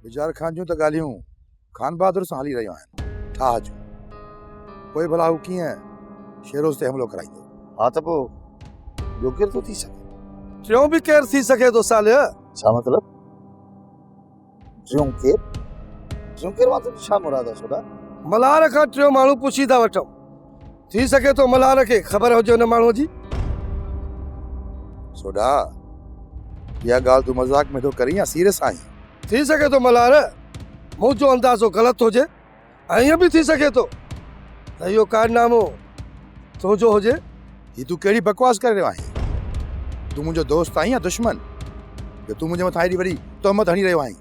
Bizarre Khan जूं त ॻाल्हियूं खान बहादुर सां हली रहियूं आहिनि ठाह जूं। पोइ भला हू कीअं शेरोज़ ते हमलो कराईंदो? हा त पोइ ॿियो केरु थो थी सघे? टियों बि केरु थी सघे थो सालिया? छा मतिलब? टियों केरु मतलब छा मुराद आहे सोडा? मल्हार खां टियों माण्हू पुछी था वठूं। थी सघे थो मल्हार खे ख़बर हुजे हुन माण्हूअ जी। सोडा इहा ॻाल्हि तूं मज़ाक में थो करीं या सीरियस आहीं? थी सघे थो मल्हार मुंहिंजो अंदाज़ो ग़लति हुजे ऐं ईअं बि थी सघे थो त इहो कारनामो तुंहिंजो हुजे। ही तूं कहिड़ी बकवास करे रहियो आहीं? तूं मुंहिंजो दोस्त आहीं या दुश्मन जो तूं मुंहिंजे मथां एॾी वॾी तहमत हणी रहियो आहीं?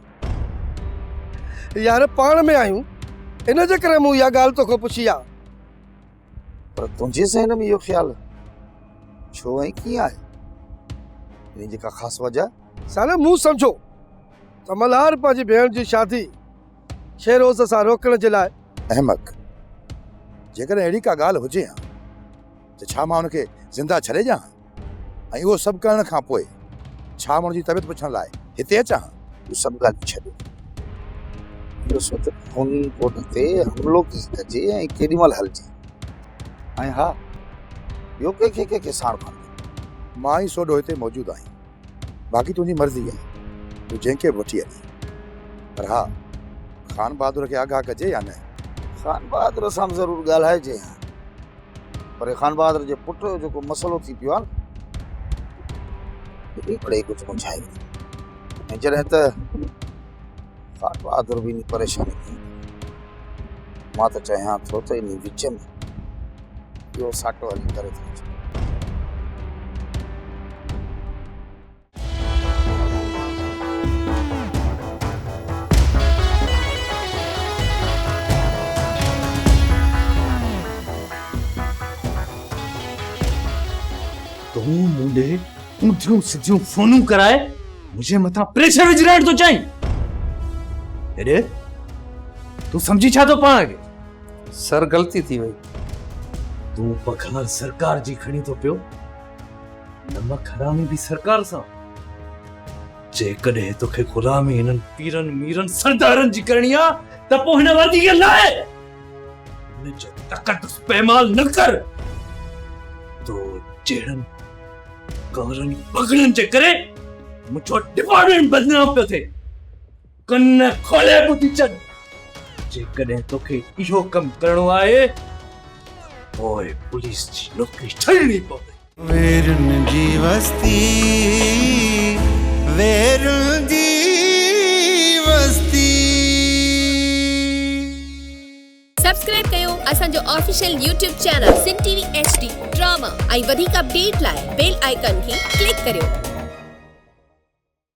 यार पाण में आहियूं इन जे करे मूं इहा ॻाल्हि तोखां पुछी आहे। पर तुंहिंजे ज़हन में इहो ख़्यालु छो ऐं कीअं आहे? इन जी का ख़ासि वजह? साले मूं सम्झो त मल्हार पंहिंजी भेण जी शादी शेरोज़ सां रोकण जे लाइ। अहमक जेकॾहिं अहिड़ी का ॻाल्हि हुजे हा त छा मां हुनखे ज़िंदा छॾे ॾियां ऐं उहो सभु करण खां पोइ छा माण्हू जी तबियत पुछण लाइ हिते अचां? इहो सभु ॻाल्हियूं छॾियो। इहो सोच खूनी कोट ते हमिलो कीअं कजे ऐं केॾी महिल हलिजे। ऐं हा ॿियो कंहिंखे साण खणंदो? मां ई सोडो हिते मौजूदु आहीं। बाक़ी तुंहिंजी मर्ज़ी आहे तूं जंहिंखे बि वठी हली। पर हा खान बहादुर खे आगाह कजे या न? खान बहादुर सां ज़रूरु ॻाल्हाइजे हा। पर खान बहादुर जे पुट जो जेको मसइलो थी पियो आहे न बड़े कुझु मुंझाए वियो। ऐं जॾहिं त खान बहादुर बि इन परेशानी थी मां त चाहियां थो त इन विच में इहो साटो हली करे थो अचे। तू मुंडे ऊंधियूं सिधियूं फोनूं कराए मुझे मथा प्रेशर विझराइण तो चाहीं? एडे तू समझी छा तो पाण खे? सर गलती थी वई। तू पघार सरकार जी खणी तो पियो, नमक हरामी भी सरकार सां। जेकॾहिं तोखे गुलामी हिननि पीरनि मीरनि सरदारनि जी करणी आहे त पोइ हिन वर्दी खे लाहे हिन जो तकड़ि पैमाल न कर। तो जहिड़नि कवरनि पगड़नि जे करे मुंहिंजो डिपार्टमेंट बदनाम पियो थिए। कन खोले ॿुधी छॾ। जेकॾहिं तोखे इहो कमु करिणो आहे पोइ पुलिस जी नौकरी छॾणी पवंदी। वेरुन जी वस्ती सब्सक्राइब कयो असांजो ऑफिशियल YouTube चैनल सिन टीवी HD ड्रामा ऐं वधीक अपडेट लाइ बेल आइकन खे क्लिक करियो।